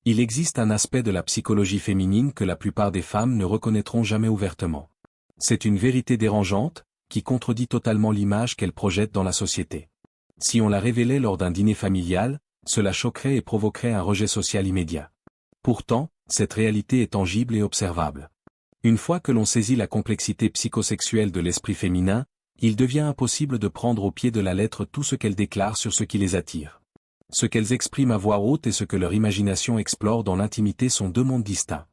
Il existe un aspect de la psychologie féminine que la plupart des femmes ne reconnaîtront jamais ouvertement. C'est une vérité dérangeante, qui contredit totalement l'image qu'elles projettent dans la société. Si on la révélait lors d'un dîner familial, cela choquerait et provoquerait un rejet social immédiat. Pourtant, cette réalité est tangible et observable. Une fois que l'on saisit la complexité psychosexuelle de l'esprit féminin, il devient impossible de prendre au pied de la lettre tout ce qu'elles déclarent sur ce qui les attire. Ce qu'elles expriment à voix haute et ce que leur imagination explore dans l'intimité sont deux mondes distincts.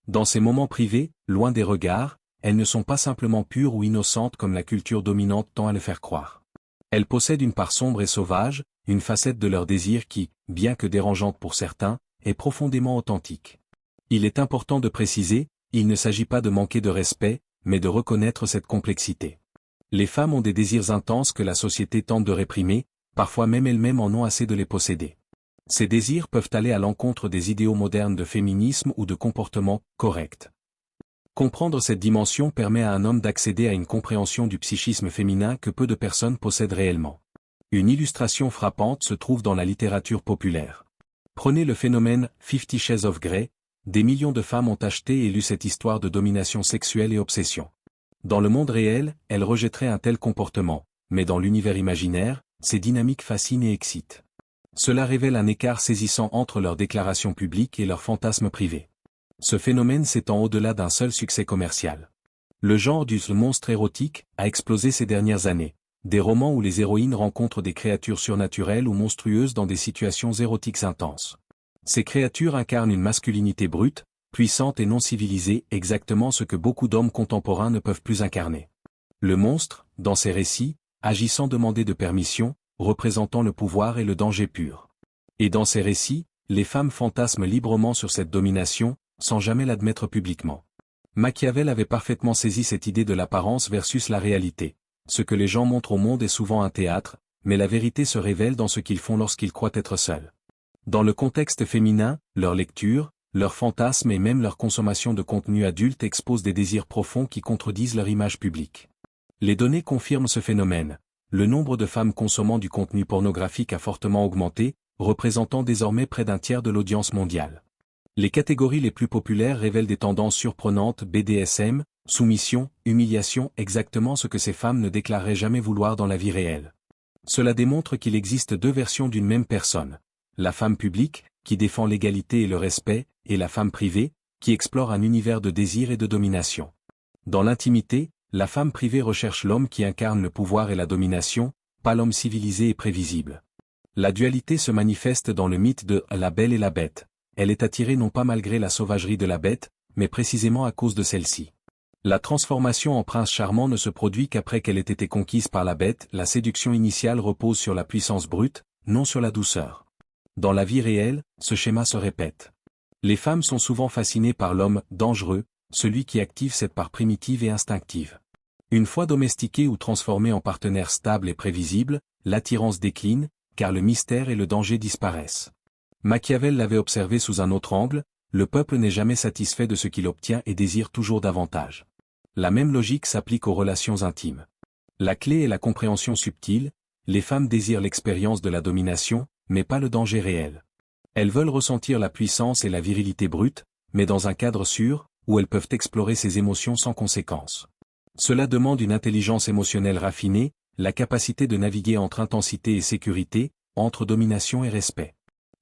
Dans ces moments privés, loin des regards, elles ne sont pas simplement pures ou innocentes comme la culture dominante tend à le faire croire. Elles possèdent une part sombre et sauvage, une facette de leur désir qui, bien que dérangeante pour certains, est profondément authentique. Il est important de préciser, il ne s'agit pas de manquer de respect, mais de reconnaître cette complexité. Les femmes ont des désirs intenses que la société tente de réprimer, parfois même elles-mêmes en ont assez de les posséder. Ces désirs peuvent aller à l'encontre des idéaux modernes de féminisme ou de comportement correct. Comprendre cette dimension permet à un homme d'accéder à une compréhension du psychisme féminin que peu de personnes possèdent réellement. Une illustration frappante se trouve dans la littérature populaire. Prenez le phénomène 50 Shades of Grey, des millions de femmes ont acheté et lu cette histoire de domination sexuelle et obsession. Dans le monde réel, elles rejetteraient un tel comportement, mais dans l'univers imaginaire, ces dynamiques fascinent et excitent. Cela révèle un écart saisissant entre leurs déclarations publiques et leurs fantasmes privés. Ce phénomène s'étend au-delà d'un seul succès commercial. Le genre du monstre érotique a explosé ces dernières années. Des romans où les héroïnes rencontrent des créatures surnaturelles ou monstrueuses dans des situations érotiques intenses. Ces créatures incarnent une masculinité brute, puissante et non civilisée, exactement ce que beaucoup d'hommes contemporains ne peuvent plus incarner. Le monstre, dans ces récits, agit sans demander de permission, représentant le pouvoir et le danger pur. Et dans ces récits, les femmes fantasment librement sur cette domination, sans jamais l'admettre publiquement. Machiavel avait parfaitement saisi cette idée de l'apparence versus la réalité. Ce que les gens montrent au monde est souvent un théâtre, mais la vérité se révèle dans ce qu'ils font lorsqu'ils croient être seuls. Dans le contexte féminin, leur lecture, leurs fantasmes et même leur consommation de contenu adulte exposent des désirs profonds qui contredisent leur image publique. Les données confirment ce phénomène. Le nombre de femmes consommant du contenu pornographique a fortement augmenté, représentant désormais près d'un tiers de l'audience mondiale. Les catégories les plus populaires révèlent des tendances surprenantes: BDSM, soumission, humiliation, exactement ce que ces femmes ne déclareraient jamais vouloir dans la vie réelle. Cela démontre qu'il existe deux versions d'une même personne. La femme publique, qui défend l'égalité et le respect, et la femme privée, qui explore un univers de désir et de domination. Dans l'intimité, la femme privée recherche l'homme qui incarne le pouvoir et la domination, pas l'homme civilisé et prévisible. La dualité se manifeste dans le mythe de la Belle et la Bête. Elle est attirée non pas malgré la sauvagerie de la bête, mais précisément à cause de celle-ci. La transformation en prince charmant ne se produit qu'après qu'elle ait été conquise par la bête. La séduction initiale repose sur la puissance brute, non sur la douceur. Dans la vie réelle, ce schéma se répète. Les femmes sont souvent fascinées par l'homme dangereux, celui qui active cette part primitive et instinctive. Une fois domestiquée ou transformée en partenaire stable et prévisible, l'attirance décline, car le mystère et le danger disparaissent. Machiavel l'avait observé sous un autre angle, le peuple n'est jamais satisfait de ce qu'il obtient et désire toujours davantage. La même logique s'applique aux relations intimes. La clé est la compréhension subtile, les femmes désirent l'expérience de la domination, mais pas le danger réel. Elles veulent ressentir la puissance et la virilité brute, mais dans un cadre sûr, où elles peuvent explorer ces émotions sans conséquence. Cela demande une intelligence émotionnelle raffinée, la capacité de naviguer entre intensité et sécurité, entre domination et respect.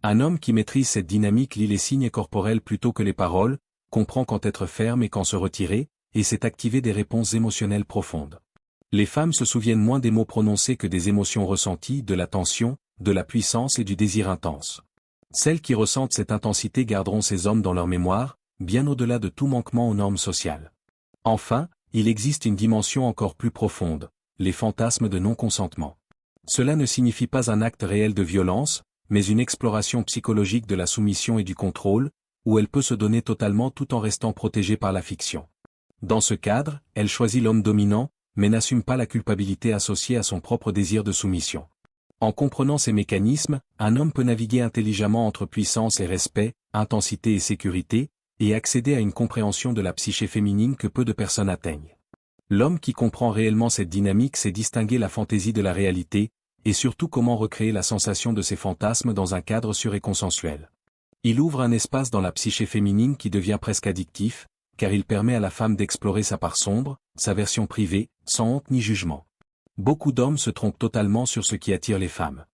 Un homme qui maîtrise cette dynamique lit les signes corporels plutôt que les paroles, comprend quand être ferme et quand se retirer, et sait activer des réponses émotionnelles profondes. Les femmes se souviennent moins des mots prononcés que des émotions ressenties, de la tension, de la puissance et du désir intense. Celles qui ressentent cette intensité garderont ces hommes dans leur mémoire, bien au-delà de tout manquement aux normes sociales. Enfin, il existe une dimension encore plus profonde, les fantasmes de non-consentement. Cela ne signifie pas un acte réel de violence, mais une exploration psychologique de la soumission et du contrôle, où elle peut se donner totalement tout en restant protégée par la fiction. Dans ce cadre, elle choisit l'homme dominant, mais n'assume pas la culpabilité associée à son propre désir de soumission. En comprenant ces mécanismes, un homme peut naviguer intelligemment entre puissance et respect, intensité et sécurité, et accéder à une compréhension de la psyché féminine que peu de personnes atteignent. L'homme qui comprend réellement cette dynamique sait distinguer la fantaisie de la réalité, et surtout comment recréer la sensation de ces fantasmes dans un cadre sûr et consensuel. Il ouvre un espace dans la psyché féminine qui devient presque addictif, car il permet à la femme d'explorer sa part sombre, sa version privée, sans honte ni jugement. Beaucoup d'hommes se trompent totalement sur ce qui attire les femmes.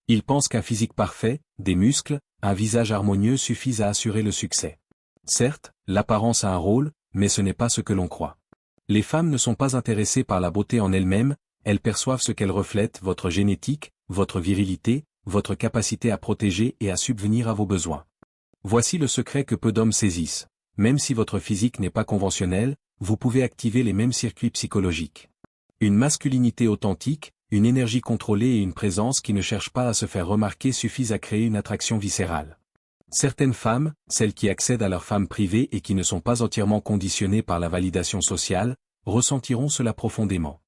Ils pensent qu'un physique parfait, des muscles, un visage harmonieux suffisent à assurer le succès. Certes, l'apparence a un rôle, mais ce n'est pas ce que l'on croit. Les femmes ne sont pas intéressées par la beauté en elles-mêmes, elles perçoivent ce qu'elle reflète, votre génétique, votre virilité, votre capacité à protéger et à subvenir à vos besoins. Voici le secret que peu d'hommes saisissent. Même si votre physique n'est pas conventionnel, vous pouvez activer les mêmes circuits psychologiques. Une masculinité authentique, une énergie contrôlée et une présence qui ne cherche pas à se faire remarquer suffisent à créer une attraction viscérale. Certaines femmes, celles qui accèdent à leur femme privée et qui ne sont pas entièrement conditionnées par la validation sociale, ressentiront cela profondément.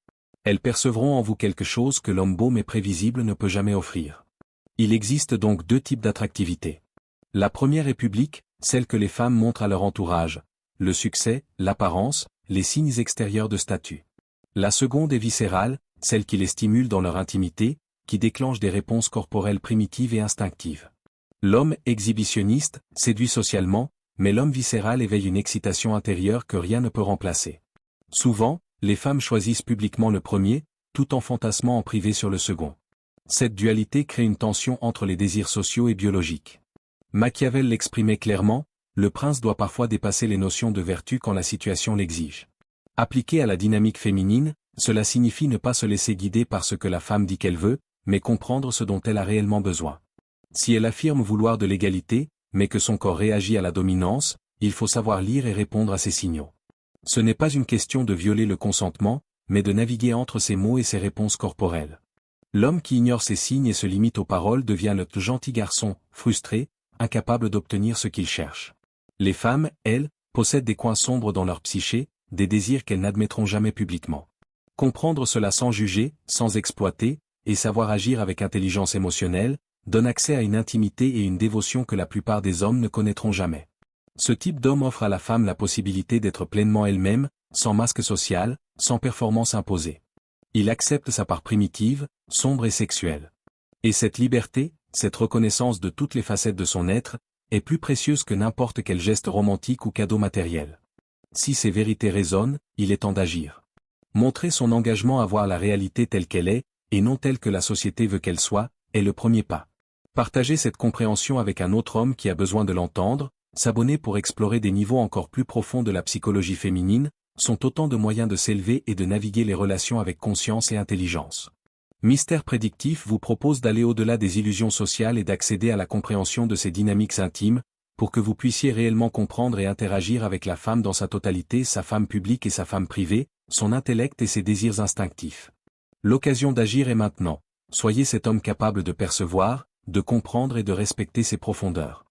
Elles percevront en vous quelque chose que l'homme beau mais prévisible ne peut jamais offrir. Il existe donc deux types d'attractivité. La première est publique, celle que les femmes montrent à leur entourage, le succès, l'apparence, les signes extérieurs de statut. La seconde est viscérale, celle qui les stimule dans leur intimité, qui déclenche des réponses corporelles primitives et instinctives. L'homme exhibitionniste séduit socialement, mais l'homme viscéral éveille une excitation intérieure que rien ne peut remplacer. Souvent, les femmes choisissent publiquement le premier, tout en fantasmant en privé sur le second. Cette dualité crée une tension entre les désirs sociaux et biologiques. Machiavel l'exprimait clairement, le prince doit parfois dépasser les notions de vertu quand la situation l'exige. Appliqué à la dynamique féminine, cela signifie ne pas se laisser guider par ce que la femme dit qu'elle veut, mais comprendre ce dont elle a réellement besoin. Si elle affirme vouloir de l'égalité, mais que son corps réagit à la dominance, il faut savoir lire et répondre à ces signaux. Ce n'est pas une question de violer le consentement, mais de naviguer entre ses mots et ses réponses corporelles. L'homme qui ignore ces signes et se limite aux paroles devient le gentil garçon, frustré, incapable d'obtenir ce qu'il cherche. Les femmes, elles, possèdent des coins sombres dans leur psyché, des désirs qu'elles n'admettront jamais publiquement. Comprendre cela sans juger, sans exploiter, et savoir agir avec intelligence émotionnelle, donne accès à une intimité et une dévotion que la plupart des hommes ne connaîtront jamais. Ce type d'homme offre à la femme la possibilité d'être pleinement elle-même, sans masque social, sans performance imposée. Il accepte sa part primitive, sombre et sexuelle. Et cette liberté, cette reconnaissance de toutes les facettes de son être, est plus précieuse que n'importe quel geste romantique ou cadeau matériel. Si ces vérités résonnent, il est temps d'agir. Montrer son engagement à voir la réalité telle qu'elle est, et non telle que la société veut qu'elle soit, est le premier pas. Partager cette compréhension avec un autre homme qui a besoin de l'entendre, s'abonner pour explorer des niveaux encore plus profonds de la psychologie féminine, sont autant de moyens de s'élever et de naviguer les relations avec conscience et intelligence. Mystère Prédictif vous propose d'aller au-delà des illusions sociales et d'accéder à la compréhension de ces dynamiques intimes, pour que vous puissiez réellement comprendre et interagir avec la femme dans sa totalité, sa femme publique et sa femme privée, son intellect et ses désirs instinctifs. L'occasion d'agir est maintenant. Soyez cet homme capable de percevoir, de comprendre et de respecter ses profondeurs.